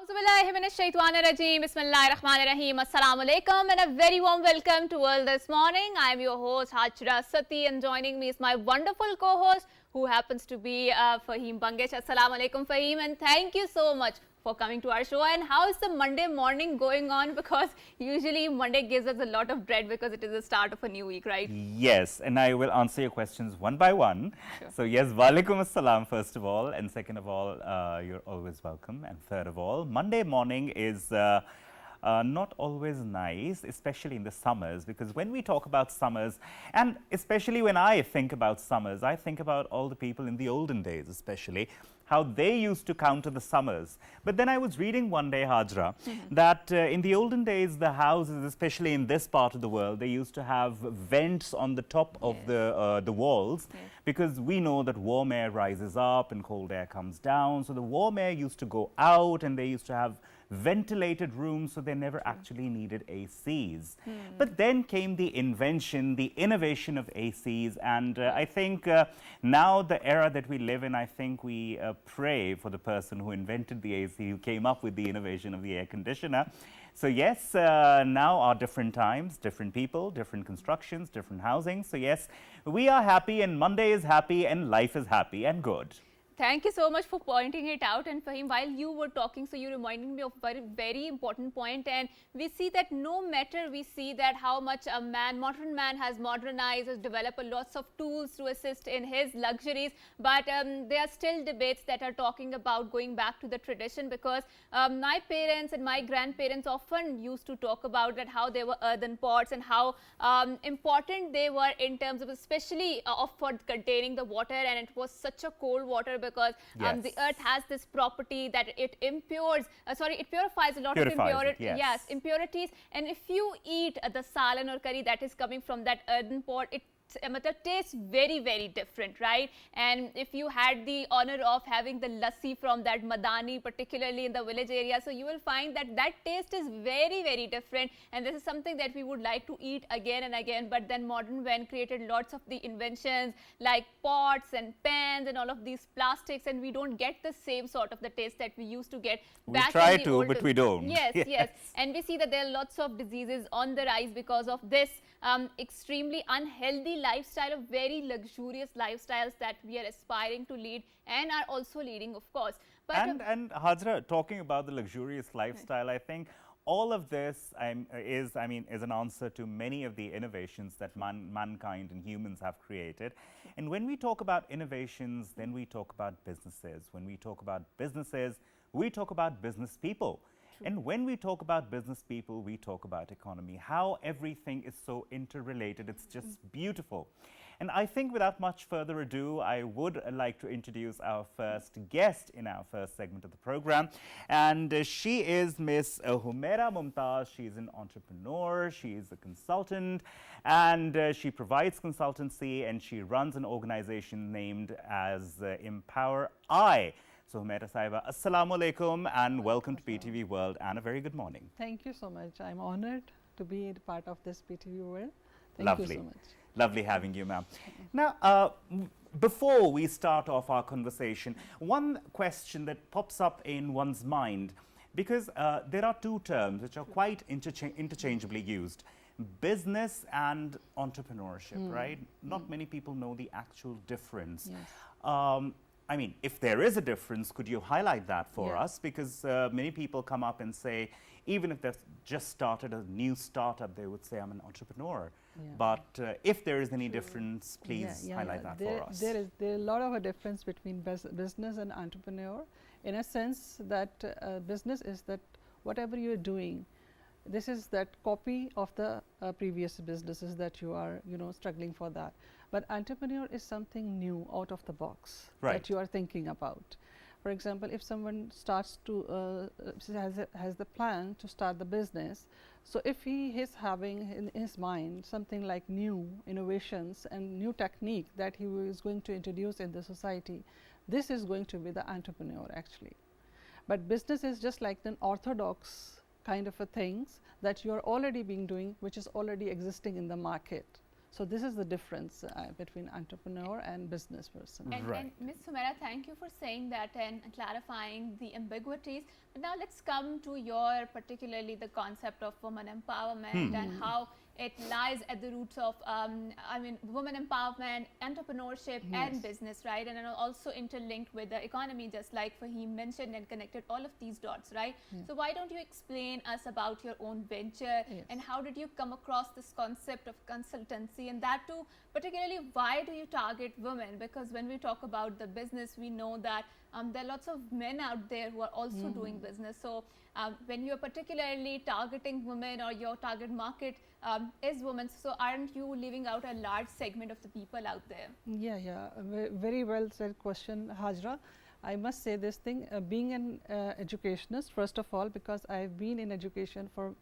Bismillahirrahmanirrahim. Assalamu alaikum and a very warm welcome to all this morning. I am your host Hajra Sati and joining me is my wonderful co-host who happens to be Fahim Bangesh. Assalamu alaikum Fahim, and thank you so much for coming to our show. And how is the Monday morning going on? Because usually Monday gives us a lot of dread because it is the start of a new week, right? Yes, and I will answer your questions one by one. Sure. So yes, walaikum assalam first of all, and second of all, you're always welcome. And third of all, Monday morning is not always nice, especially in the summers, because when we talk about summers, and especially when I think about summers, I think about all the people in the olden days, especially how they used to counter the summers. But then I was reading one day, Hajra, that in the olden days, the houses, especially in this part of the world, they used to have vents on the top of the walls, because we know that warm air rises up and cold air comes down. So the warm air used to go out, and they used to have ventilated rooms, so they never actually needed ACs. But then came the invention, the innovation of ACs, and I think now the era that we live in, I think we pray for the person who invented the AC, who came up with the innovation of the air conditioner. So yes, now are different times, different people, different constructions, different housing. So yes, we are happy, and Monday is happy, and life is happy and good. Thank you so much for pointing it out. And Fahim, while you were talking, so you reminded me of a very important point. And we see that no matter we see that how much a modern man has modernized, has developed lots of tools to assist in his luxuries, but there are still debates that are talking about going back to the tradition, because my parents and my grandparents often used to talk about that how they were earthen pots and how important they were in terms of especially for containing the water, and it was such a cold water because the earth has this property that it purifies a lot of impurities. And if you eat the salan or curry that is coming from that earthen pot, it tastes very, very different, right? And if you had the honor of having the lassi from that Madani, particularly in the village area, so you will find that that taste is very, very different. And this is something that we would like to eat again and again. But then modern man created lots of the inventions like pots and pans and all of these plastics, and we don't get the same sort of the taste that we used to get back in the We try to, old but we don't. Yes. And we see that there are lots of diseases on the rise because of this extremely unhealthy lifestyle, of very luxurious lifestyles that we are aspiring to lead and are also leading, of course. But and Hajra, talking about the luxurious lifestyle, I think all of this is an answer to many of the innovations that mankind and humans have created. And when we talk about innovations, then we talk about businesses. When we talk about businesses, we talk about business people. And when we talk about business people, we talk about economy, how everything is so interrelated. It's just beautiful. And I think without much further ado, I would like to introduce our first guest in our first segment of the program. And she is Miss Humaira Mumtaz. She's an entrepreneur, she is a consultant, and she provides consultancy, and she runs an organization named as Empower I. So Humaira Saiba, Assalamu alaikum and welcome to PTV World, and a very good morning. Thank you so much. I'm honored to be part of this PTV World. Thank you so much. Lovely having you, ma'am. Now, before we start off our conversation, one question that pops up in one's mind, because there are two terms which are quite interchangeably used: business and entrepreneurship, right? Not many people know the actual difference. Yes. I mean, if there is a difference, could you highlight that for us? Because many people come up and say, even if they've just started a new startup, they would say, I'm an entrepreneur. But if there is any difference, please highlight that for us. There is a lot of a difference between business and entrepreneur, in a sense that business is that whatever you're doing, this is that copy of the previous businesses that you are, struggling for that. But entrepreneur is something new, out of the box, that you are thinking about. For example, if someone starts to has the plan to start the business, so if he is having in his mind something like new innovations and new technique that he is going to introduce in the society, this is going to be the entrepreneur actually. But business is just like an orthodox kind of a things that you are already being doing, which is already existing in the market. So this is the difference between entrepreneur and business person. Right. And Ms. Sumaira, thank you for saying that and clarifying the ambiguities. But now let's come to your, particularly the concept of women empowerment and how it lies at the roots of, women empowerment, entrepreneurship and business, right? And also interlinked with the economy, just like Fahim mentioned and connected all of these dots, right? So why don't you explain us about your own venture and how did you come across this concept of consultancy, and that too, particularly why do you target women? Because when we talk about the business, we know that there are lots of men out there who are also doing business. So when you're particularly targeting women or your target market is women, so aren't you leaving out a large segment of the people out there? Yeah, very well said question, Hajra. I must say this thing, being an educationist, first of all, because I've been in education for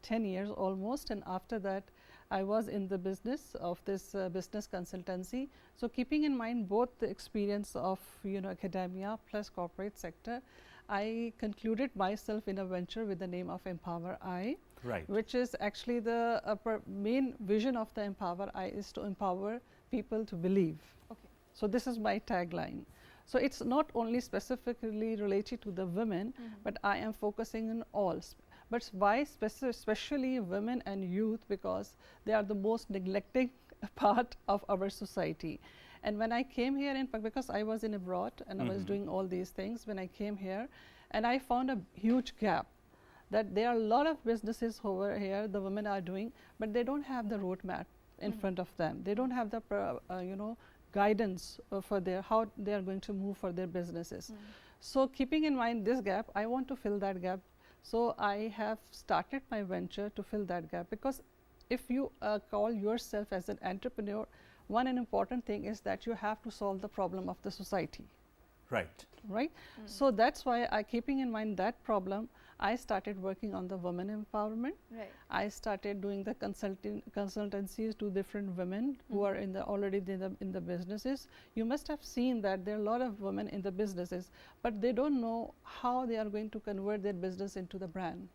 10 years almost, and after that I was in the business of this business consultancy. So keeping in mind both the experience of academia plus corporate sector, I concluded myself in a venture with the name of Empower I, Right. which is actually the main vision of the Empower I is to empower people to believe. Okay. So this is my tagline. So it's not only specifically related to the women, but I am focusing on all. But why especially women and youth? Because they are the most neglected part of our society. And when I came here, because I was in abroad and I was doing all these things, when I came here, and I found a huge gap that there are a lot of businesses over here the women are doing, but they don't have the roadmap in front of them. They don't have the guidance for how they are going to move for their businesses. So keeping in mind this gap, I want to fill that gap. So I have started my venture to fill that gap, because if you call yourself as an entrepreneur, one important thing is that you have to solve the problem of the society. Right. So that's why keeping in mind that problem, I started working on the women empowerment. Right. I started doing the consultancies to different women who are already in the businesses. You must have seen that there are a lot of women in the businesses, but they don't know how they are going to convert their business into the brand.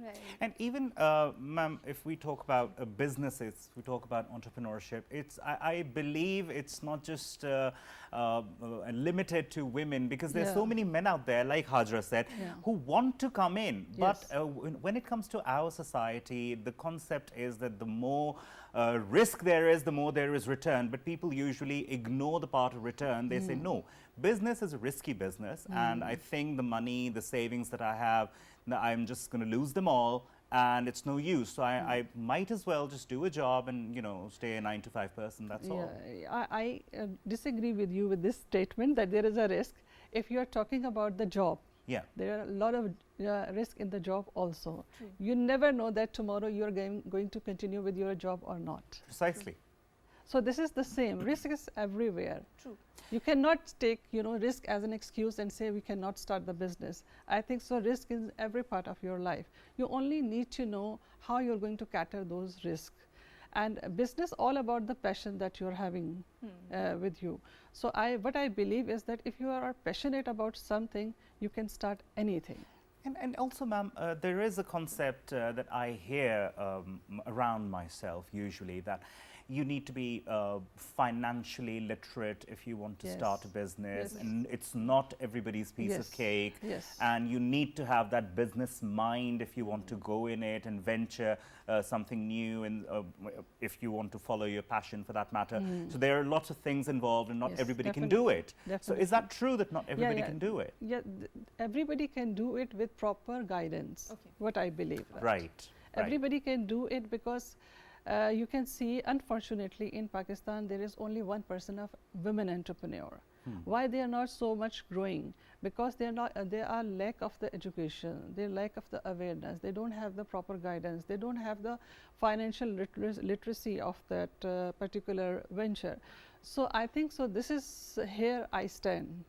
Right. And even, ma'am, if we talk about businesses, we talk about entrepreneurship, I believe it's not just limited to women, because there's so many men out there, like Hajra said, who want to come in. But when it comes to our society, the concept is that the more risk there is, the more there is return. But people usually ignore the part of return. They say, no, business is a risky business. And I think the money, the savings that I have, I'm just going to lose them all, and it's no use. So I might as well just do a job and stay a 9-to-5 person. That's all. I disagree with you with this statement that there is a risk. If you are talking about the job, there are a lot of risk in the job also. True. You never know that tomorrow you are going to continue with your job or not. Precisely. So this is the same. Risk is everywhere. True. You cannot take risk as an excuse and say we cannot start the business. I think so. Risk is every part of your life. You only need to know how you're going to cater those risks. And business all about the passion that you're having with you. So what I believe is that if you are passionate about something, you can start anything. And also, ma'am, there is a concept that I hear around myself usually, that you need to be financially literate if you want to start a business, and it's not everybody's piece of cake. And you need to have that business mind if you want to go in it and venture something new, and if you want to follow your passion for that matter. So there are lots of things involved, and not everybody can do it. So is that true that not everybody can do it? Yeah, everybody can do it with proper guidance. What I believe. Right. Everybody can do it, because you can see, unfortunately, in Pakistan, there is only 1% of women entrepreneur. Why they are not so much growing? Because they are lack of the education, they lack of the awareness, they don't have the proper guidance, they don't have the financial literacy of that particular venture. So I think so. This is here I stand.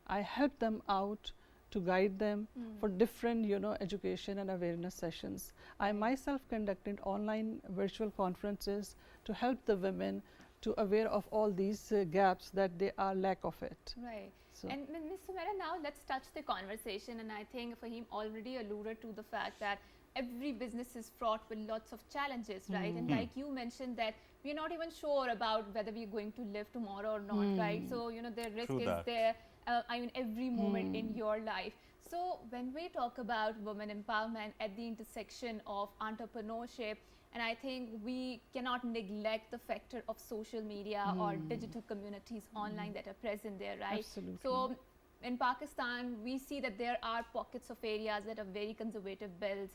I help them out to guide them for different education and awareness sessions. I myself conducted online virtual conferences to help the women to aware of all these gaps that they are lack of it. Right. so. And Ms. Sumaira, now let's touch the conversation, and I think Fahim already alluded to the fact that every business is fraught with lots of challenges, right? And like you mentioned that we're not even sure about whether we're going to live tomorrow or not, right? So, you know, the risk True is that. there, I mean, every moment in your life. So when we talk about women empowerment at the intersection of entrepreneurship, and I think we cannot neglect the factor of social media or digital communities online that are present there, right? Absolutely. So in Pakistan, we see that there are pockets of areas that are very conservative bills,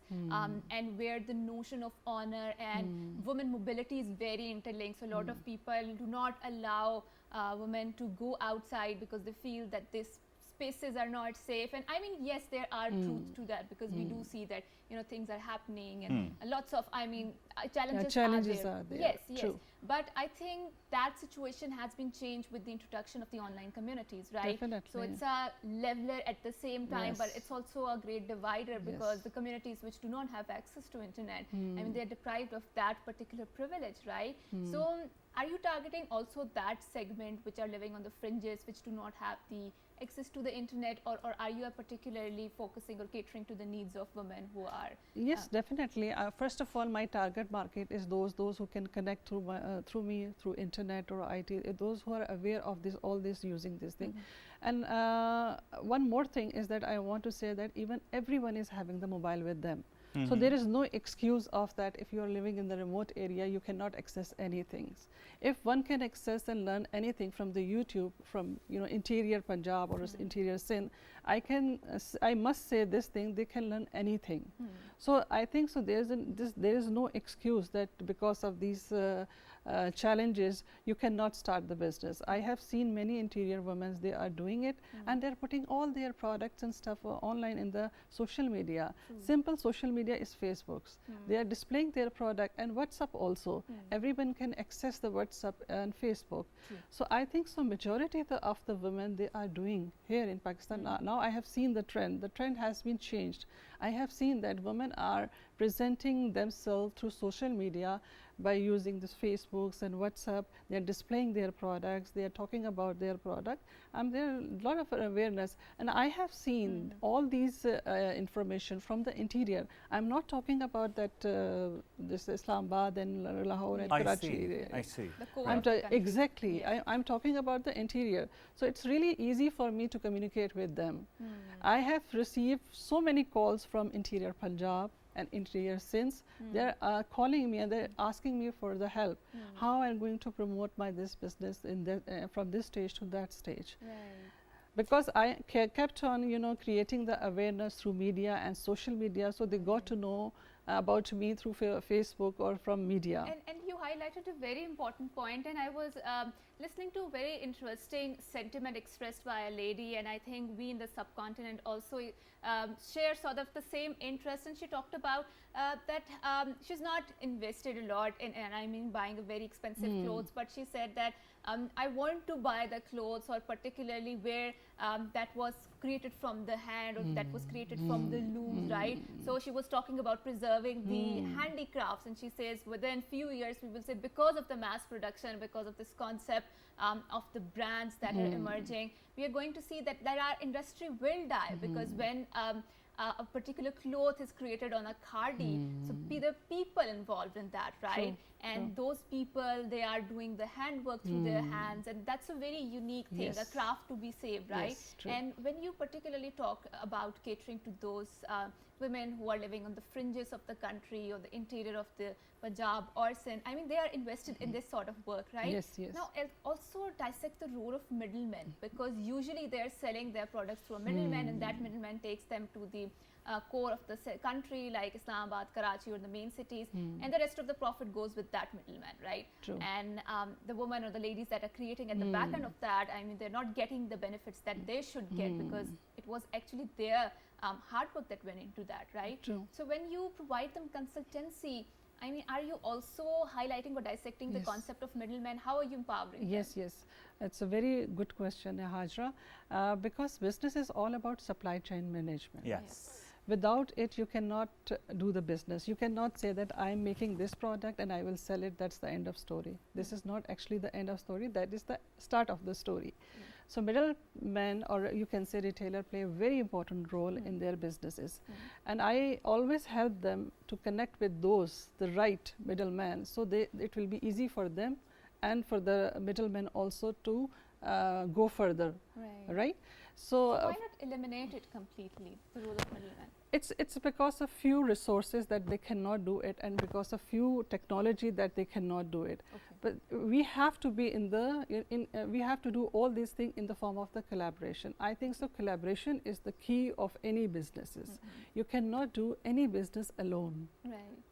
and where the notion of honor and women mobility is very interlinked. So a lot of people do not allow women to go outside because they feel that these spaces are not safe. And I mean, yes, there are truths to that, because we do see that, you know, things are happening and lots of, I mean, challenges are there. Yes, yes. True. But I think that situation has been changed with the introduction of the online communities, right? Definitely. So it's a leveler at the same time, but Yes. it's also a great divider, because Yes. the communities which do not have access to internet, I mean, they're deprived of that particular privilege, right? So are you targeting also that segment which are living on the fringes, which do not have the access to the internet, or are you particularly focusing or catering to the needs of women who are? Yes, definitely. First of all, my target market is those who can connect through through me, through internet or IT, those who are aware of this, all this, using this thing. And one more thing is that I want to say that even everyone is having the mobile with them. So there is no excuse of that if you are living in the remote area, you cannot access anything. If one can access and learn anything from the YouTube, from, you know, interior Punjab or interior Sindh, I must say this thing, they can learn anything. So I think so there is no excuse that because of these challenges you cannot start the business. I have seen many interior women, they are doing it, and they're putting all their products and stuff online in the social media. Simple social media is Facebook's. They are displaying their product, and WhatsApp also. Everyone can access the WhatsApp and Facebook. So I think so majority of the women, they are doing here in Pakistan. Now I have seen the trend. The trend has been changed. I have seen that women are presenting themselves through social media by using this Facebooks and WhatsApp. They are displaying their products, they are talking about their product, and there are a lot of awareness. And I have seen all these information from the interior. I'm not talking about that this Islamabad and Lahore and Karachi. I see. The core of the country. Exactly. I'm talking about the interior. So it's really easy for me to communicate with them. I have received so many calls from interior Punjab and interior Sindh. They're calling me and they're asking me for the help. How I'm going to promote my this business in the, from this stage to that stage. Right. Because I kept on, you know, creating the awareness through media and social media, so they got to know about me through Facebook or from media. And you highlighted a very important point, and I was listening to a very interesting sentiment expressed by a lady, and I think we in the subcontinent also share sort of the same interest. And she talked about that she's not invested a lot in, and I mean buying a very expensive clothes, but she said that I want to buy the clothes, or particularly where that was created from the hand, or that was created from the looms, right? So she was talking about preserving the handicrafts, and she says within few years we will say, because of the mass production, because of this concept of the brands that are emerging, we are going to see that our industry will die, because when a particular cloth is created on a khadi, so the people involved in that, right? True. And those people, they are doing the handwork through their hands, and that's a very unique thing, a craft to be saved, right? Yes, true. And when you particularly talk about catering to those women who are living on the fringes of the country or the interior of the Punjab or Sindh, I mean, they are invested in this sort of work, right? Yes, yes. Now, also dissect the role of middlemen, because usually they are selling their products through a middleman, and that middleman takes them to the core of the country, like Islamabad, Karachi, or the main cities, and the rest of the profit goes with that middleman, right? True. And the women or the ladies that are creating at the back end of that, I mean, they're not getting the benefits that they should get, because it was actually their hard work that went into that, right? True. So when you provide them consultancy, I mean, are you also highlighting or dissecting the Yes. concept of middlemen? How are you empowering Yes, them? yes. It's a very good question, Hajra, because business is all about supply chain management. Yes. Without it, you cannot do the business. You cannot say that I am making this product and I will sell it. That's the end of story. This is not actually the end of story. That is the start of the story. So middlemen, or you can say retailer, play a very important role in their businesses. And I always help them to connect with those, the right middlemen, so it will be easy for them and for the middlemen also to go further, right? So why not eliminate it completely, the role of middleman? It's because of few resources that they cannot do it, and because of few technology that they cannot do it. But we have to be we have to do all these things in the form of the collaboration. I think so. Collaboration is the key of any businesses. You cannot do any business alone.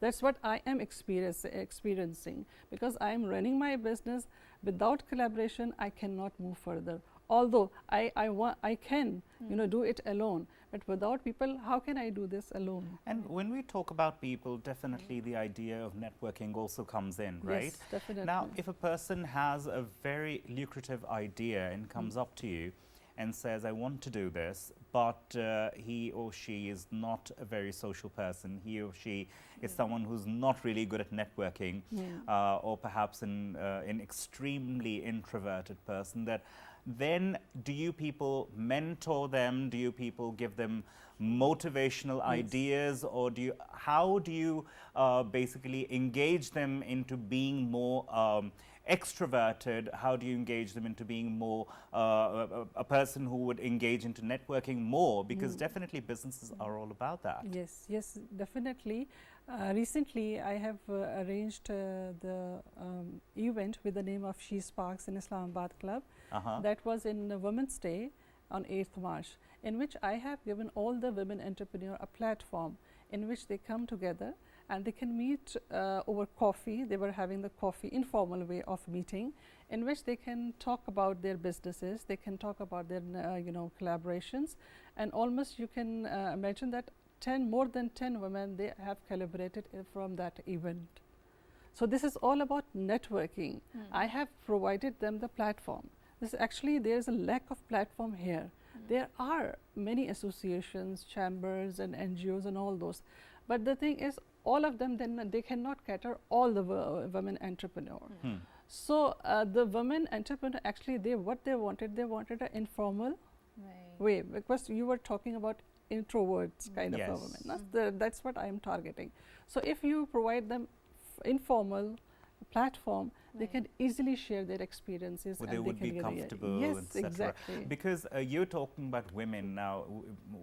That's what I am experiencing, because I am running my business. Without collaboration, I cannot move further. Although I can do it alone, but without people, how can I do this alone? And when we talk about people, definitely the idea of networking also comes in, right? Yes, definitely. Now, if a person has a very lucrative idea and comes up to you and says, I want to do this, but he or she is not a very social person, he or she is someone who's not really good at networking, or perhaps an extremely introverted person, that then do you people mentor them? Do you people give them motivational ideas, or how do you basically engage them into being more extroverted? How do you engage them into being more a person who would engage into networking more? Because definitely businesses are all about that. Yes, yes, definitely. Recently, I have arranged the event with the name of She Sparks in Islamabad Club. That was in Women's Day on 8th March, in which I have given all the women entrepreneurs a platform in which they come together and they can meet over coffee. They were having the coffee informal way of meeting, in which they can talk about their businesses, they can talk about their collaborations, and almost you can imagine that more than 10 women they have collaborated from that event. So this is all about networking. I have provided them the platform. There is a lack of platform here. There are many associations, chambers and NGOs and all those, but the thing is, all of them, then they cannot cater all the women entrepreneurs. So the women entrepreneur, actually what they wanted an informal way, because you were talking about introverts kind of a woman. That's what I am targeting. So if you provide them informal platform, they can easily share their experiences. Well, they would be comfortable, yes, etc. exactly. Because you're talking about women now,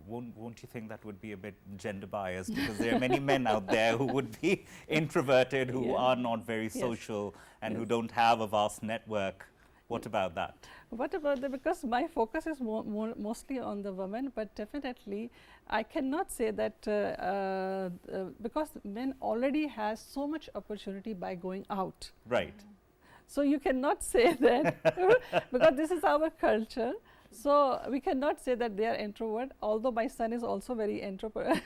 won't you think that would be a bit gender biased? Because there are many men out there who would be introverted, who are not very social, and who don't have a vast network. What about that? What about that? Because my focus is mostly on the women, but definitely I cannot say that because men already has so much opportunity by going out. Right. So you cannot say that because this is our culture. So we cannot say that they are introvert. Although my son is also very introvert,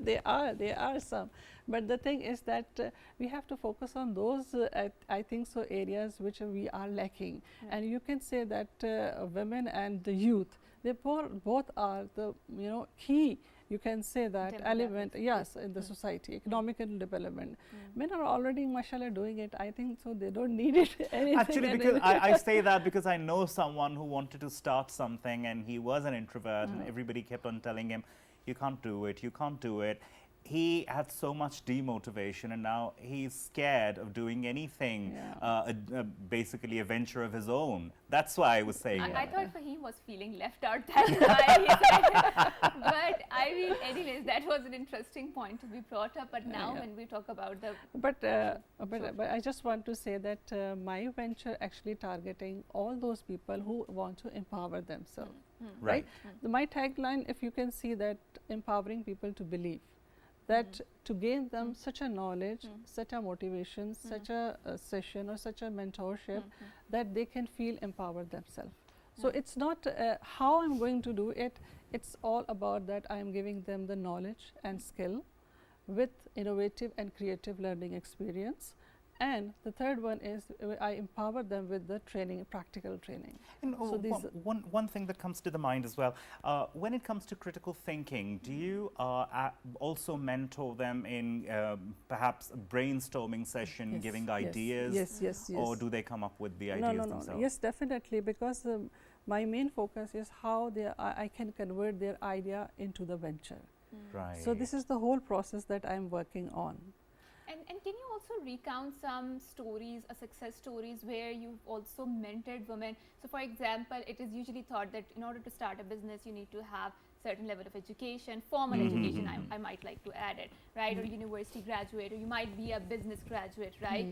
they are some. But the thing is that we have to focus on those, I think so, areas which we are lacking. And you can say that women and the youth, they both are the key. You can say that element, yes, in the society, economical development. Men are already, mashallah, doing it. I think so. They don't need it. Actually, because I say that because I know someone who wanted to start something, and he was an introvert, and everybody kept on telling him, "You can't do it. You can't do it." He had so much demotivation, and now he's scared of doing anything, basically a venture of his own. That's why I was saying that. I thought he was feeling left out, that's why he said it. But I mean, anyways, that was an interesting point to be brought up. But now when we talk about the... But I just want to say that my venture actually targeting all those people who want to empower themselves, right? My tagline, if you can see that, empowering people to believe. That to gain them such a knowledge, such a motivation, such a session or such a mentorship, that they can feel empowered themselves. So it's not how I'm going to do it, it's all about that I am giving them the knowledge and skill with innovative and creative learning experience, And the third one is I empower them with the training, practical training. And So these one thing that comes to the mind as well, when it comes to critical thinking, do you also mentor them in perhaps a brainstorming session, Yes, giving yes, ideas? yes. Or do they come up with the ideas themselves? Yes, definitely, because my main focus is how I can convert their idea into the venture. Right. So this is the whole process that I am working on. And can you also recount some stories, success stories where you've also mentored women? So for example, it is usually thought that in order to start a business, you need to have certain level of education, formal education, I might like to add it, right? Or university graduate, or you might be a business graduate, right?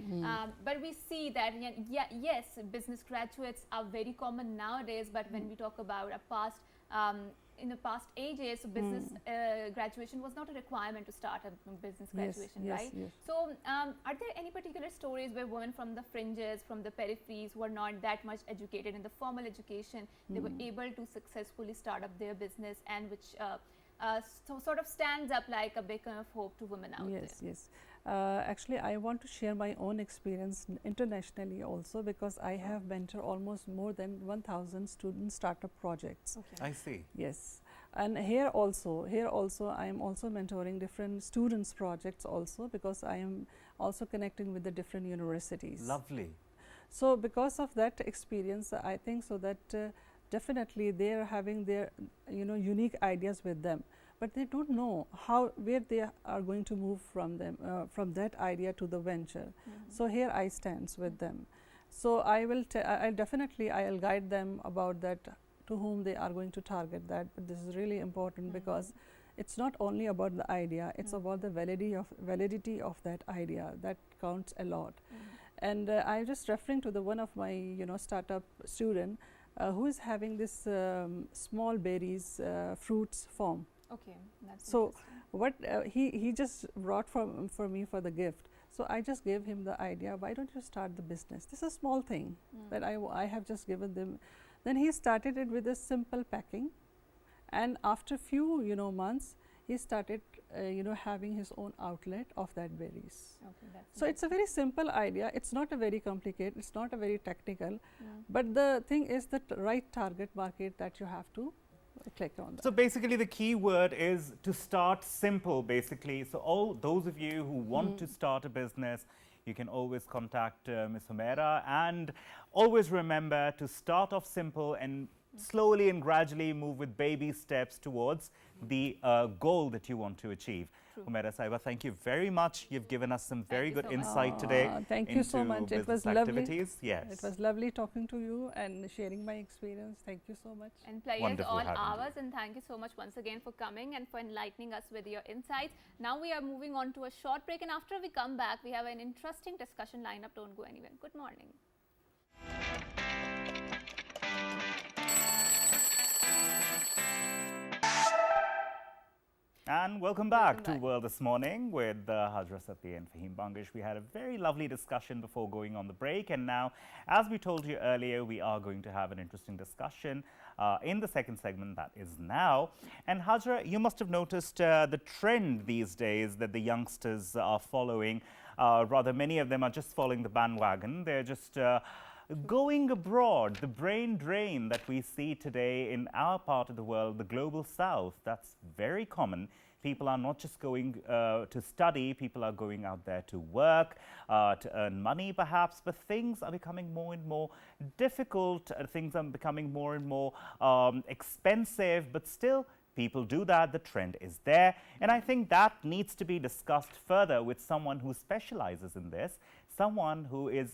But we see that, yes, business graduates are very common nowadays, but when we talk about a past, in the past ages, business graduation was not a requirement to start a business graduation, right? Yes. So, are there any particular stories where women from the fringes, from the peripheries, who are not that much educated in the formal education, they were able to successfully start up their business, and which sort of stands up like a beacon of hope to women out there? Yes. Actually, I want to share my own experience internationally also, because I have mentored almost more than 1,000 student startup projects. Okay. I see. Yes, and here also I am also mentoring different students projects also, because I am also connecting with the different universities. Lovely. So because of that experience, I think so that definitely they are having their unique ideas with them, but they don't know where they are going to move from them from that idea to the venture. So here I stand with them. So I will I'll guide them about that, to whom they are going to target that. But this is really important, because it's not only about the idea, it's about the validity of that idea that counts a lot. And I'm just referring to the one of my startup student who is having this small berries fruits farm. Okay, that's So interesting. what he just brought for me for the gift. So I just gave him the idea, why don't you start the business? This is a small thing that I have just given them. Then he started it with a simple packing, and after few months he started having his own outlet of that berries. Okay, that's So it's a very simple idea. It's not a very complicated, it's not a very technical, but the thing is the right target market that you have to click on that. So basically the key word is to start simple, basically. So all those of you who want to start a business, you can always contact Ms. Humaira, and always remember to start off simple and slowly and gradually move with baby steps towards the goal that you want to achieve. Humaira Saiba, thank you very much. You've given us some very good so much. insight today. Thank you so much. It was business lovely. activities. Yes. It was lovely talking to you and sharing my experience. Thank you so much. And pleasure is Wonderful all having you. ours, and thank you so much once again for coming and for enlightening us with your insights. Now we are moving on to a short break, and after we come back, we have an interesting discussion lineup. Don't go anywhere. Good morning. And welcome back to World This Morning with Hajra Satya and Fahim Bangish. We had a very lovely discussion before going on the break, and now, as we told you earlier, we are going to have an interesting discussion in the second segment, that is now. And Hajra, you must have noticed the trend these days that the youngsters are following. Rather, many of them are just following the bandwagon. They're just going abroad. The brain drain that we see today in our part of the world, the global south, that's very common. People are not just going to study, people are going out there to work, to earn money perhaps, but things are becoming more and more difficult, things are becoming more and more expensive, but still people do that, the trend is there. And I think that needs to be discussed further with someone who specializes in this, someone who is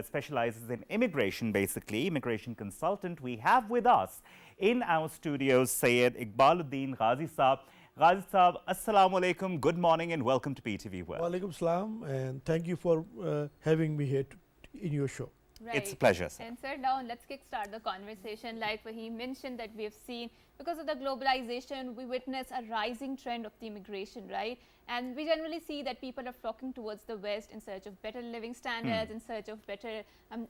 specializes in immigration, basically, immigration consultant. We have with us in our studios Syed Iqbaluddin Ghazi Saab. Ghazi Saab, Assalamu Alaikum, good morning and welcome to PTV World. Walaikum Salam, and thank you for having me here in your show. Right. It's a pleasure, sir. And sir, now let's kickstart the conversation. Like Fahim mentioned, that we have seen, because of the globalization, we witness a rising trend of the immigration, right? And we generally see that people are flocking towards the West in search of better living standards, in search of better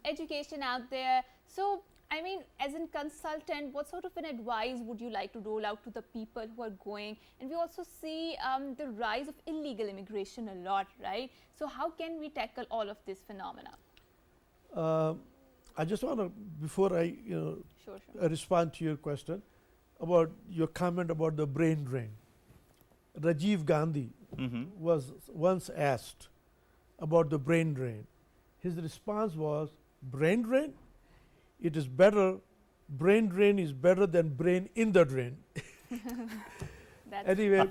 education out there. So I mean, as a consultant, what sort of an advice would you like to roll out to the people who are going? And we also see the rise of illegal immigration a lot, right? So how can we tackle all of this phenomena? I just want to, before I Sure. respond to your question about your comment about the brain drain. Rajiv Gandhi was once asked about the brain drain. His response was, brain drain? It is better, brain drain is better than brain in the drain. Anyway,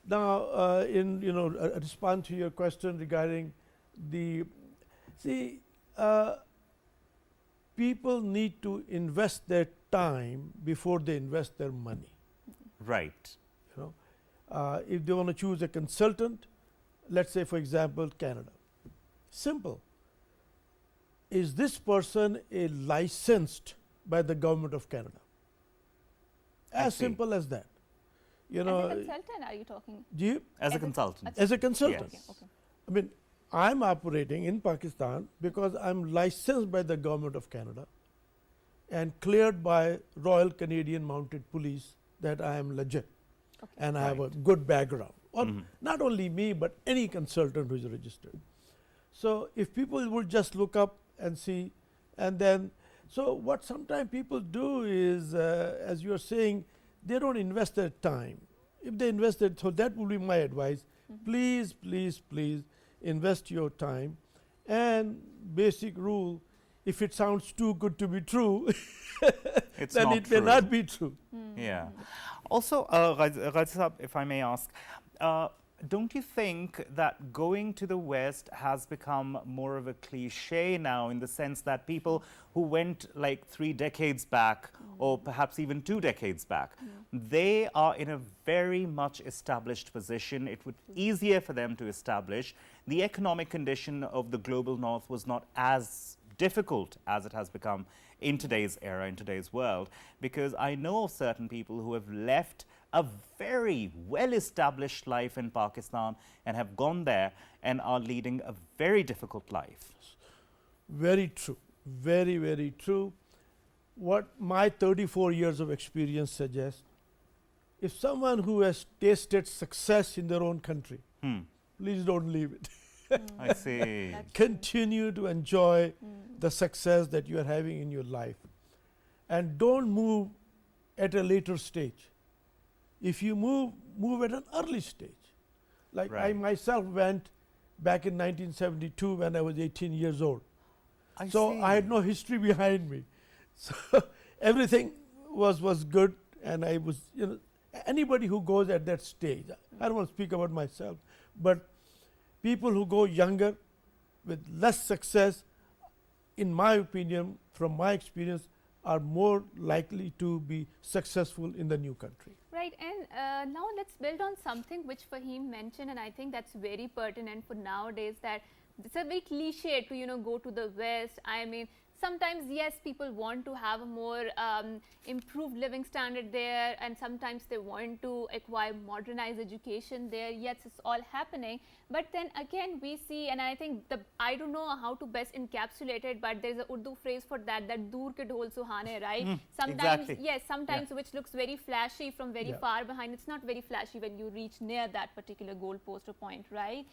now in a response to your question regarding the, people need to invest their time before they invest their money. Right. If they want to choose a consultant, let's say for example Canada, simple. Is this person a licensed by the government of Canada? As simple as that. As a consultant, are you talking? As a consultant. As a consultant. Yes. Okay. I mean, I'm operating in Pakistan because I'm licensed by the government of Canada and cleared by Royal Canadian Mounted Police that I am legit and I have a good background. Or not only me, but any consultant who is registered. So if people would just look up and see, and then, so what sometimes people do is, as you are saying, they don't invest their time. If they invested, so that would be my advice. Please, please, please invest your time. And basic rule, if it sounds too good to be true, then it may not be true. Yeah. Also, Ghazi Saab, if I may ask, don't you think that going to the West has become more of a cliche now, in the sense that people who went like 3 decades back or perhaps even 2 decades back, they are in a very much established position. It would be easier for them to establish. The economic condition of the global North was not as difficult as it has become in today's era, in today's world, because I know of certain people who have left a very well-established life in Pakistan and have gone there and are leading a very difficult life. Very true. Very, very true. What my 34 years of experience suggests, if someone who has tasted success in their own country, please don't leave it. I see. Continue to enjoy the success that you are having in your life. And don't move at a later stage. If you move at an early stage. Like I myself went back in 1972 when I was 18 years old. I had no history behind me. So everything was good, and I was, anybody who goes at that stage, I don't want to speak about myself, but people who go younger with less success, in my opinion, from my experience, are more likely to be successful in the new country. Right, and now let's build on something which Fahim mentioned, and I think that's very pertinent for nowadays, that it's a very cliche to go to the West. I mean, sometimes yes, people want to have a more improved living standard there, and sometimes they want to acquire modernized education there. Yes, it's all happening, but then again we see, and I think I don't know how to best encapsulate it, but there's a Urdu phrase for that dur ke dhol suhane, right? Sometimes yes, sometimes which looks very flashy from very far behind, it's not very flashy when you reach near that particular goal post or point, right?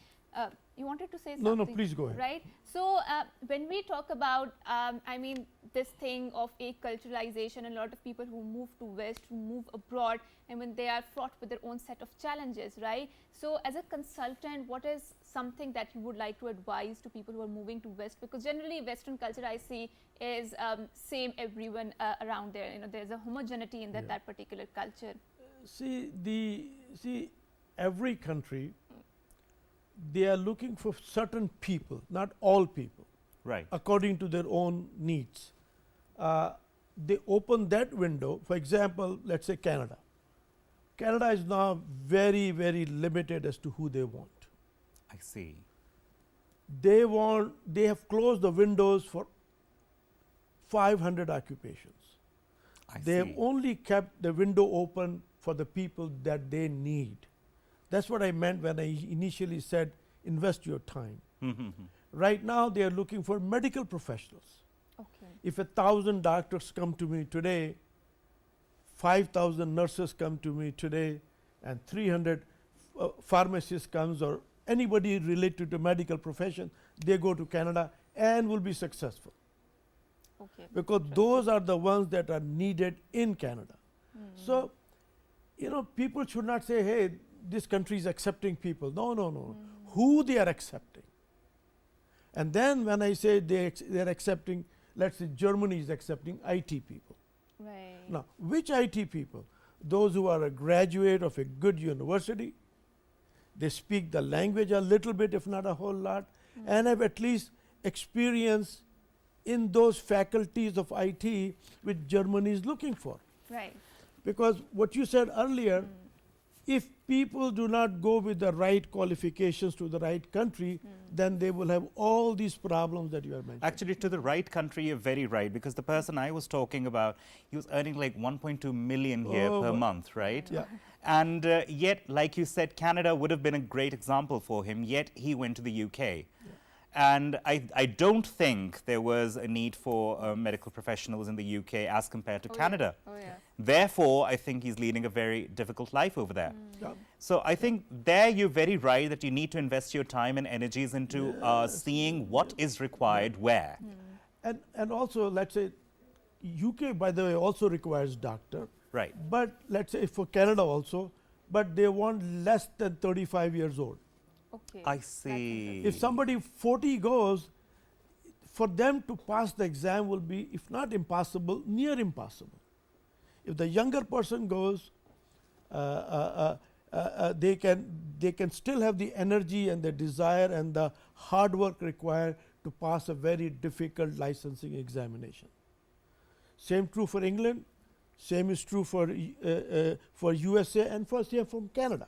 You wanted to say something? No, please go ahead. Right. So when we talk about, I mean, this thing of acculturalization, and a lot of people who move to West, who move abroad, and when they are fraught with their own set of challenges, right? So as a consultant, what is something that you would like to advise to people who are moving to West? Because generally Western culture I see is same everyone around there. There's a homogeneity in that particular culture. See, every country, they are looking for certain people, not all people, right, according to their own needs. They open that window. For example, let's say Canada. Canada is now very, very limited as to who they want. I see. They have closed the windows for 500 occupations. They have only kept the window open for the people that they need. That's what I meant when I initially said invest your time. Right now they are looking for medical professionals. Okay. If 1,000 doctors come to me today, 5,000 nurses come to me today, and 300 pharmacists comes, or anybody related to medical profession, they go to Canada and will be successful, Okay. because those are the ones that are needed in Canada. So, you know, people should not say, hey, this country is accepting people. No, no, no. Who they are accepting. And then when I say they are accepting, let's say Germany is accepting IT people. Right. Now, which IT people? Those who are a graduate of a good university, they speak the language a little bit, if not a whole lot, and have at least experience in those faculties of IT which Germany is looking for. Right. Because what you said earlier, if people do not go with the right qualifications to the right country, then they will have all these problems that you are mentioning. Actually, to the right country, you're very right, because the person I was talking about, he was earning like 1.2 million here per month, right? Yeah. And yet, like you said, Canada would have been a great example for him, yet he went to the UK. And I don't think there was a need for medical professionals in the UK as compared to Canada. Oh, yeah. Therefore, I think he's leading a very difficult life over there. Yeah. So I think there you're very right that you need to invest your time and energies into seeing what is required where. And also, let's say, UK, by the way, also requires doctor. Right. But let's say for Canada also, but they want less than 35 years old. Okay. I see. If somebody 40 goes, for them to pass the exam will be, if not impossible, near impossible. If the younger person goes, they can still have the energy and the desire and the hard work required to pass a very difficult licensing examination. Same true for England, same is true for USA and for from Canada.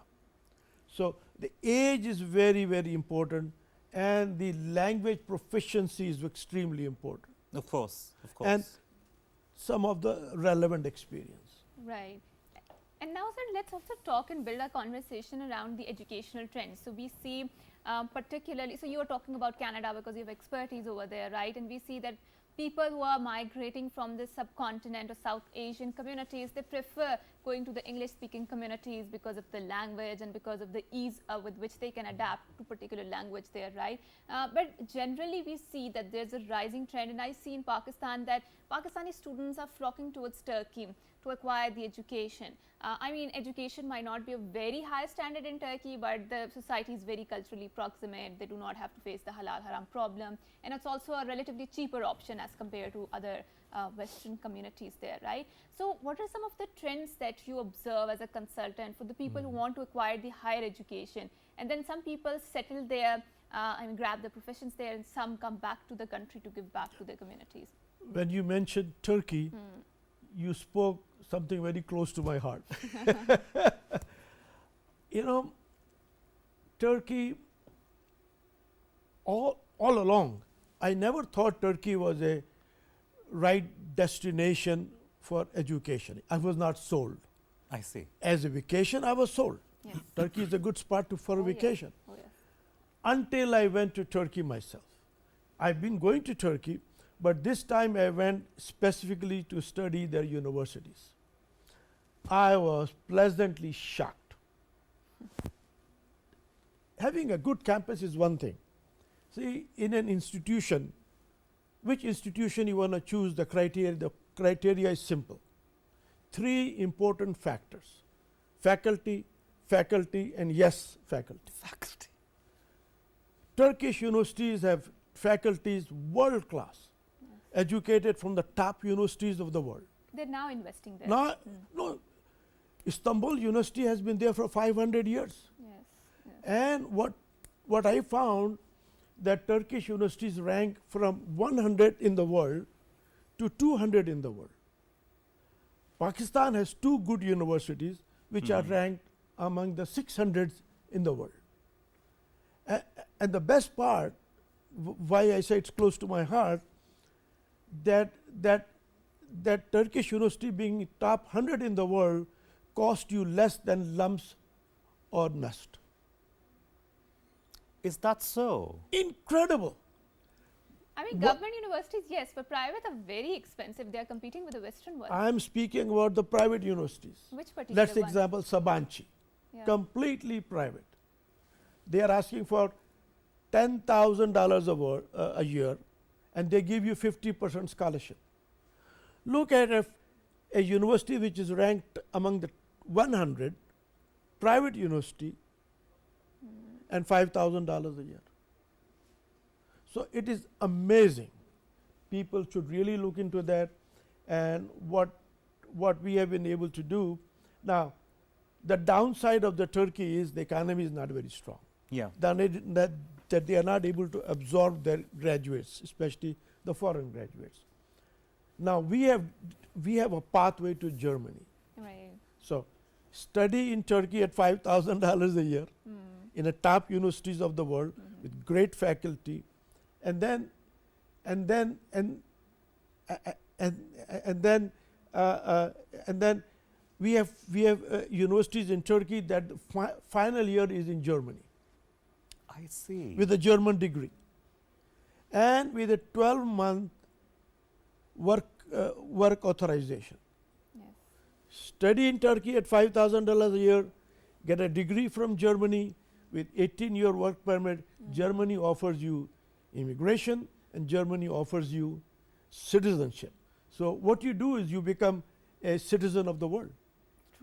So the age is very, very important, and the language proficiency is extremely important, Of course, of course. and some of the relevant experience. Right. And now, sir, let's also talk and build a conversation around the educational trends. So we see particularly, so you are talking about Canada because you have expertise over there, right? And we see that people who are migrating from the subcontinent or South Asian communities, they prefer going to the English-speaking communities because of the language and because of the ease with which they can adapt to particular language there, right? But generally, we see that there's a rising trend, and I see in Pakistan that Pakistani students are flocking towards Turkey to acquire the education. I mean, education might not be a very high standard in Turkey, but the society is very culturally proximate. They do not have to face the halal haram problem, and it's also a relatively cheaper option as compared to other Western communities there, right? So what are some of the trends that you observe as a consultant for the people who want to acquire the higher education? And then some people settle there and grab the professions there, and some come back to the country to give back to their communities. When you mentioned Turkey, you spoke something very close to my heart. You know, Turkey, all along, I never thought Turkey was a right destination for education. I was not sold. I see. As a vacation, I was sold. Yes. Turkey is a good spot for a Oh, yes. vacation. Oh, yes. Until I went to Turkey myself. I've been going to Turkey, but this time I went specifically to study their universities. I was pleasantly shocked. Having a good campus is one thing. See, in an institution, which institution you want to choose, the criteria is simple. 3 important factors: faculty, and yes, faculty. Faculty. Turkish universities have faculties world class, educated from the top universities of the world. They're now investing there. Now, no, Istanbul University has been there for 500 years. Yes. Yes. And what I found, that Turkish universities rank from 100 in the world to 200 in the world. Pakistan has 2 good universities which are ranked among the 600s in the world. And the best part, why I say it's close to my heart, that Turkish university being top 100 in the world cost you less than lumps or nest. Is that so? Incredible. I mean, government universities, yes, but private are very expensive. They are competing with the Western ones. I am speaking about the private universities. Which particular Let's one? example Sabanchi, Yeah. completely private. They are asking for $10,000 a year, and they give you 50% scholarship. Look at a university which is ranked among the 100 private university and $5,000 a year. So it is amazing. People should really look into that, and what we have been able to do. Now, the downside of the Turkey is the economy is not very strong. Yeah. That they are not able to absorb their graduates, especially the foreign graduates. Now we have a pathway to Germany. Right. So study in Turkey at $5,000 a year in the top universities of the world with great faculty, and then we have universities in Turkey that the final year is in Germany I see. with a German degree, and with a 12-month work authorization. Yes. Study in Turkey at $5,000 a year, get a degree from Germany with 18-year work permit. Germany offers you immigration, and Germany offers you citizenship. So what you do is you become a citizen of the world.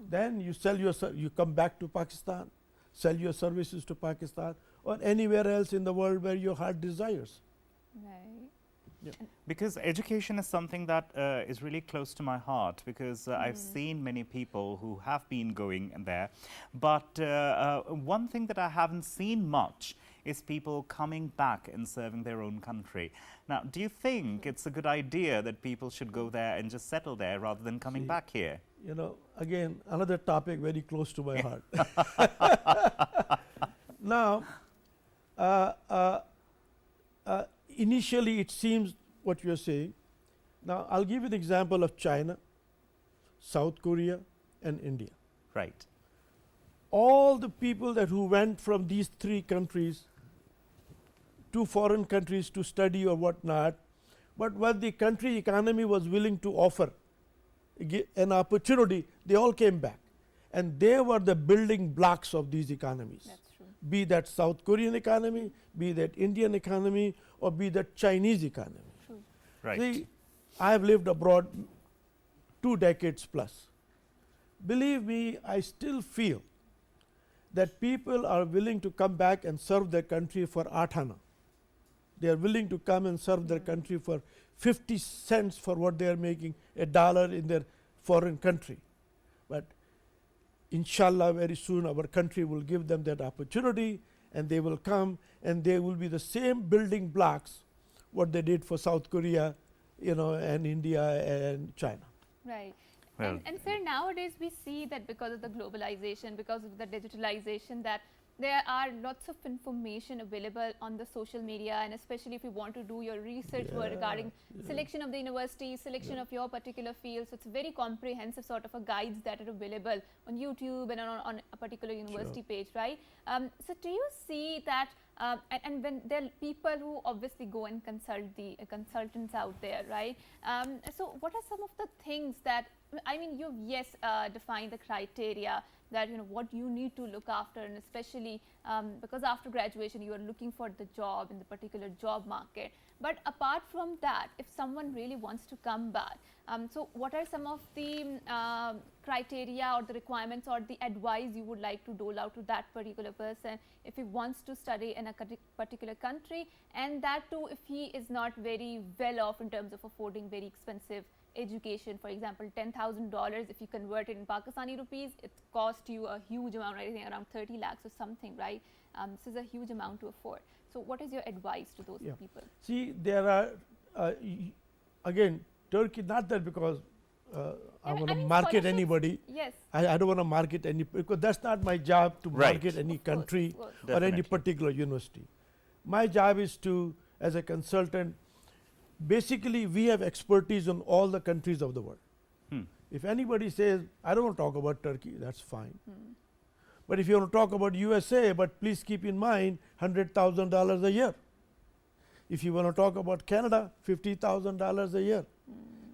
Then you sell you come back to Pakistan, sell your services to Pakistan or anywhere else in the world where your heart desires. Right. Because education is something that is really close to my heart, because I've seen many people who have been going there. But one thing that I haven't seen much is people coming back and serving their own country. Now, do you think it's a good idea that people should go there and just settle there rather than coming back here? You know, again, another topic very close to my heart. Now, initially it seems what you are saying. Now, I'll give you an example of China, South Korea, and India. Right. All the people who went from these three countries to foreign countries to study or whatnot, but what the country economy was willing to offer an opportunity, they all came back, and they were the building blocks of these economies. That's true. Be that South Korean economy, be that Indian economy, or be that Chinese economy. True. Right. See, I have lived abroad 2 decades plus. Believe me, I still feel that people are willing to come back and serve their country for 8 ana. They are willing to come and serve their country for 50 cents for what they are making $1 in their foreign country. But inshallah, very soon our country will give them that opportunity, and they will come and they will be the same building blocks what they did for South Korea, you know, and India and China. Right. Well, And sir, nowadays we see that because of the globalization, because of the digitalization, that there are lots of information available on the social media, and especially if you want to do your research work regarding selection of the university, selection of your particular field. So it's very comprehensive sort of a guides that are available on YouTube and on a particular university page, right? So do you see that, and when there are people who obviously go and consult the consultants out there, right? So what are some of the things that, I mean, you've defined the criteria that, you know, what you need to look after, and especially because after graduation you are looking for the job in the particular job market. But apart from that, if someone really wants to come back, so what are some of the criteria or the requirements or the advice you would like to dole out to that particular person if he wants to study in a particular country, and that too if he is not very well off in terms of affording very expensive education? For example, $10,000, if you convert it in Pakistani rupees, it costs you a huge amount, right? I think around 30 lakhs or something, right? This is a huge amount to afford. So what is your advice to those people? See, there are, again, Turkey, not that because I want to market anybody. Yes. I don't want to market any, because that's not my job to Right. market any country Of course. or any Definitely. particular university. My job is to, as a consultant, basically we have expertise on all the countries of the world. If anybody says, I don't want to talk about Turkey, that's fine. But if you want to talk about USA, but please keep in mind $100,000 a year. If you want to talk about Canada, $50,000 a year.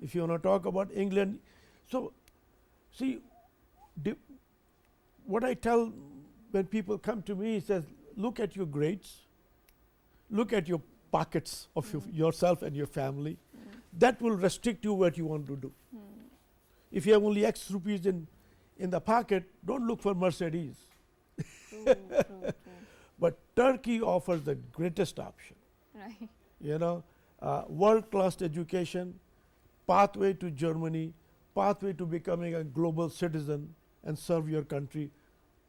If you want to talk about England, so see, what I tell when people come to me says, look at your grades, look at your pockets of yourself and your family. That will restrict you what you want to do. If you have only X rupees in the pocket, don't look for Mercedes. True. But Turkey offers the greatest option. Right. You know, world-class education, pathway to Germany, pathway to becoming a global citizen and serve your country,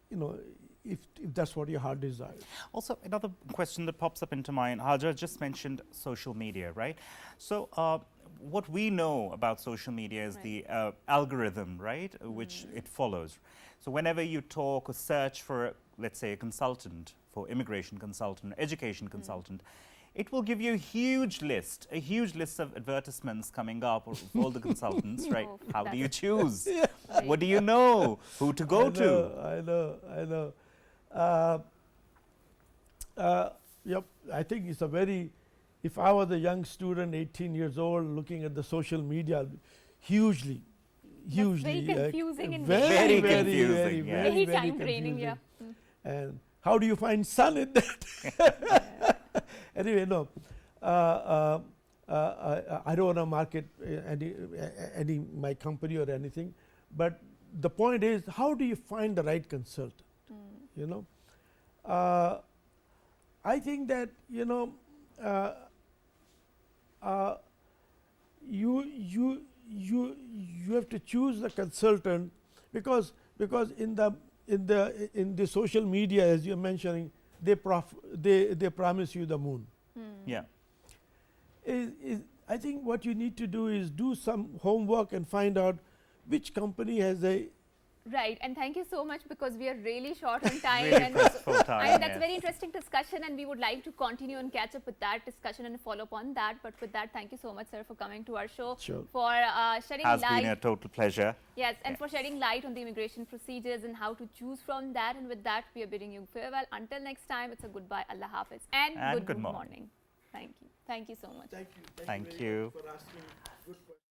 you know, if that's what your heart desires. Also, another question that pops up into mind, Hajar just mentioned social media, right? So, what we know about social media is the algorithm, right, which it follows. So, whenever you talk or search for, let's say, a consultant, for immigration consultant, education consultant, it will give you a huge list of advertisements coming up of all the consultants, right? Oh, How do you choose? Right. What do you know? Who to go to? I know. Yep, I think it's a very, if I was a young student, 18 years old, looking at the social media, hugely very confusing and Very confusing, yeah. Very very time draining, yeah. confusing. And how do you find sun in that? Anyway, no. I don't want to market any my company or anything, but the point is, how do you find the right consultant? You know, I think that you have to choose the consultant because in the social media, as you're mentioning, they promise you the moon. Yeah. I think what you need to do is do some homework and find out which company has a. Right, and thank you so much because we are really short on time. Really And pressed for time, I know that's yes. a very interesting discussion, and we would like to continue and catch up with that discussion and follow up on that. But with that, thank you so much, sir, for coming to our show, Sure. for shedding Has light. been a total pleasure. Yes, and for shedding light on the immigration procedures and how to choose from that. And with that, we are bidding you farewell. Until next time, it's a goodbye, Allah Hafiz, and And good morning. morning. Thank you. Thank you so much. Thank you. Thank very you. much for asking good questions.